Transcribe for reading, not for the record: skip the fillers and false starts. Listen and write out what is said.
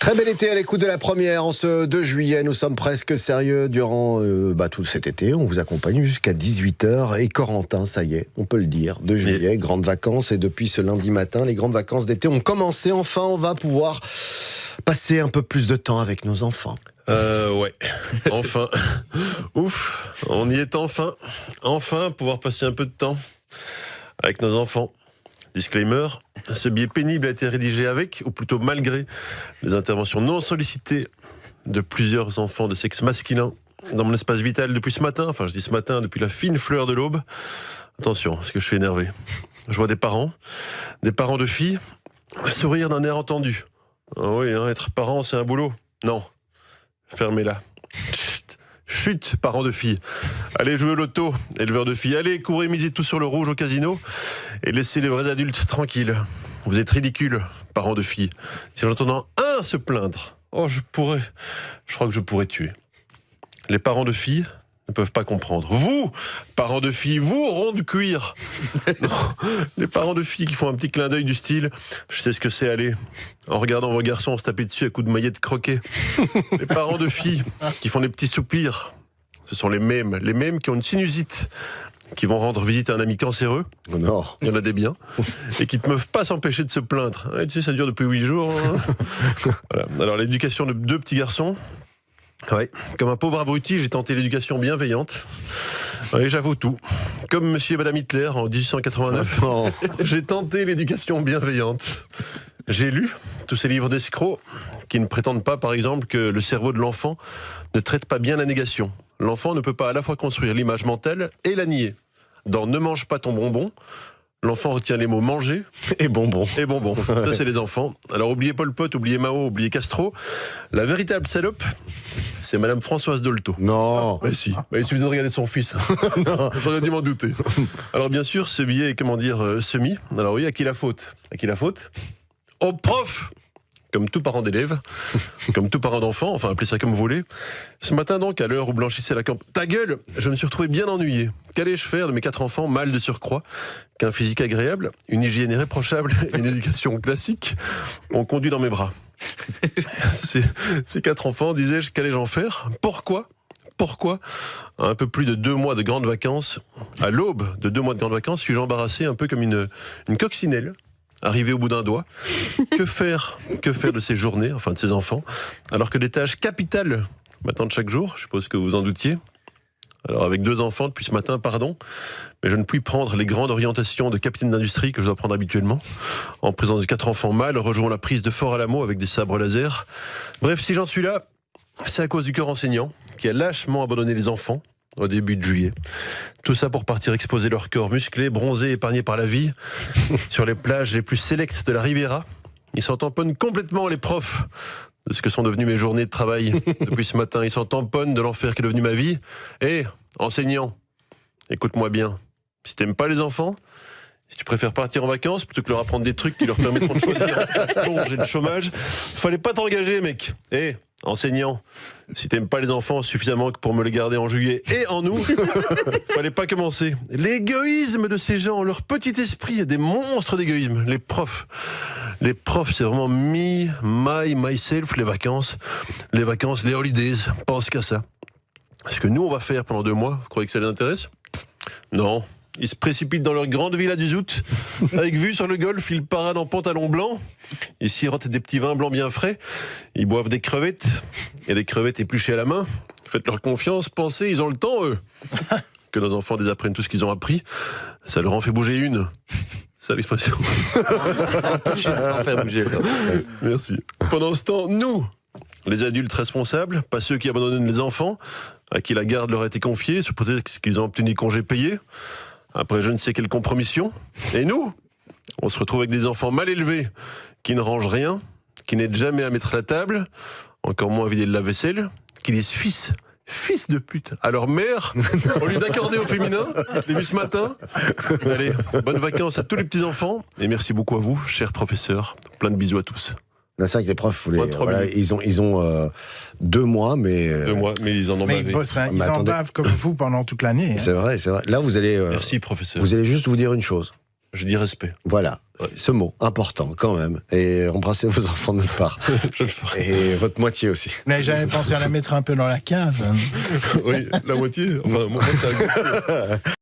Très bel été à l'écoute de la première en ce 2 juillet. Nous sommes presque sérieux durant tout cet été. On vous accompagne jusqu'à 18h. Et Corentin, ça y est, on peut le dire, 2 juillet, grandes vacances. Et depuis ce lundi matin, les grandes vacances d'été ont commencé. Enfin, on va pouvoir passer un peu plus de temps avec nos enfants. Ouais, enfin. Ouf, on y est enfin. Enfin, pouvoir passer un peu de temps avec nos enfants. Disclaimer, ce billet pénible a été rédigé avec, ou plutôt malgré, les interventions non sollicitées de plusieurs enfants de sexe masculin dans mon espace vital depuis ce matin. Enfin, je dis ce matin, depuis la fine fleur de l'aube. Attention, parce que je suis énervé. Je vois des parents de filles, sourire d'un air entendu. Ah oui, être parent, c'est un boulot. Non, fermez-la. Chut, parents de filles. Allez jouer au loto, éleveurs de filles. Allez, courez, misez tout sur le rouge au casino et laissez les vrais adultes tranquilles. Vous êtes ridicules, parents de filles. Si j'entends un se plaindre, je crois que je pourrais tuer. Les parents de filles ne peuvent pas comprendre. Vous, parents de filles, vous, ronds de cuir. Non, les parents de filles qui font un petit clin d'œil du style, je sais ce que c'est aller en regardant vos garçons se taper dessus à coups de maillettes croquées. Les parents de filles qui font des petits soupirs, ce sont les mêmes qui ont une sinusite, qui vont rendre visite à un ami cancéreux. Non. Il y en a des biens. Et qui ne peuvent pas s'empêcher de se plaindre. Tu sais, ça dure depuis 8 jours. Voilà. Alors, l'éducation de 2 petits garçons. Ouais, comme un pauvre abruti, j'ai tenté l'éducation bienveillante. Oui, j'avoue tout. Comme monsieur et madame Hitler en 1889. J'ai tenté l'éducation bienveillante. J'ai lu tous ces livres d'escrocs qui ne prétendent pas, par exemple, que le cerveau de l'enfant ne traite pas bien la négation. L'enfant ne peut pas à la fois construire l'image mentale et la nier. Dans Ne mange pas ton bonbon, l'enfant retient les mots manger et bonbon. Et bonbon. Ça, c'est les enfants. Alors, oubliez Pol Pot, oubliez Mao, oubliez Castro. La véritable salope, c'est Madame Françoise Dolto. Non. Mais si. Il suffit de regarder son fils. J'aurais dû m'en douter. Alors, bien sûr, ce billet est, semi. Alors oui, à qui la faute ? À qui la faute ? Au prof ! Comme tout parent d'élève, comme tout parent d'enfant, enfin appelez ça comme vous voulez. Ce matin donc, à l'heure où blanchissait la camp... Ta gueule ! Je me suis retrouvé bien ennuyé. Qu'allais-je faire de mes 4 enfants, mal de surcroît, qu'un physique agréable, une hygiène irréprochable et une éducation classique ont conduit dans mes bras. Ces 4 enfants, disais-je, qu'allais-je en faire ? Pourquoi ? À un peu plus de 2 mois de grandes vacances, à l'aube de 2 mois de grandes vacances, suis-je embarrassé un peu comme une coccinelle arrivé au bout d'un doigt. Que faire de ces journées, enfin de ces enfants, alors que des tâches capitales m'attendent chaque jour, je suppose que vous en doutiez. Alors avec 2 enfants depuis ce matin, pardon, mais je ne puis prendre les grandes orientations de capitaine d'industrie que je dois prendre habituellement. En présence de 4 enfants mâles, rejoignant la prise de Fort Alamo avec des sabres laser. Bref, si j'en suis là, c'est à cause du corps enseignant qui a lâchement abandonné les enfants au début de juillet. Tout ça pour partir exposer leur corps musclé, bronzé, épargné par la vie, sur les plages les plus sélectes de la Riviera. Ils s'en tamponnent complètement, les profs, de ce que sont devenues mes journées de travail depuis ce matin. Ils s'en tamponnent de l'enfer qui est devenu ma vie. Et, enseignant, écoute-moi bien. Si t'aimes pas les enfants, si tu préfères partir en vacances plutôt que leur apprendre des trucs qui leur permettront de choisir entre la plonge et le chômage, fallait pas t'engager, mec. Et, enseignant, si t'aimes pas les enfants suffisamment que pour me les garder en juillet et en août, fallait pas commencer. L'égoïsme de ces gens, leur petit esprit, des monstres d'égoïsme. Les profs, c'est vraiment myself, les vacances, les holidays, pense qu'à ça. Ce que nous, on va faire pendant 2 mois, vous croyez que ça les intéresse ? Non. Ils se précipitent dans leur grande villa du Zout, avec vue sur le golfe, ils paradent en pantalon blanc, ils sirotent des petits vins blancs bien frais, ils boivent des crevettes, et des crevettes épluchées à la main. Faites-leur confiance, pensez, ils ont le temps, eux. Que nos enfants désapprennent tout ce qu'ils ont appris, ça leur en fait bouger une. C'est l'expression. Ça en fait bouger. Merci. Pendant ce temps, nous, les adultes responsables, pas ceux qui abandonnent les enfants, à qui la garde leur a été confiée, sous prétexte qu'ils ont obtenu congé payé, après je ne sais quelle compromission. Et nous, on se retrouve avec des enfants mal élevés, qui ne rangent rien, qui n'aident jamais à mettre la table, encore moins à vider le lave-vaisselle, qui disent fils de pute à leur mère, au lieu d'accorder au féminin. Je l'ai vu ce matin. Allez, bonnes vacances à tous les petits-enfants, et merci beaucoup à vous, chers professeurs. Plein de bisous à tous. C'est vrai que les profs, ils ont 2 mois, mais... 2 mois, mais ils en ont bavé. Mais ils bossent, ils en bavent comme vous pendant toute l'année. C'est vrai. Là, vous allez... Merci, professeur. Vous allez juste vous dire une chose. Je dis respect. Voilà, ce mot, important quand même. Et embrassez vos enfants de notre part. Je le ferai. Et votre moitié aussi. Vous n'avez jamais pensé à la mettre un peu dans la cave? Oui, la moitié. Enfin, moi, c'est un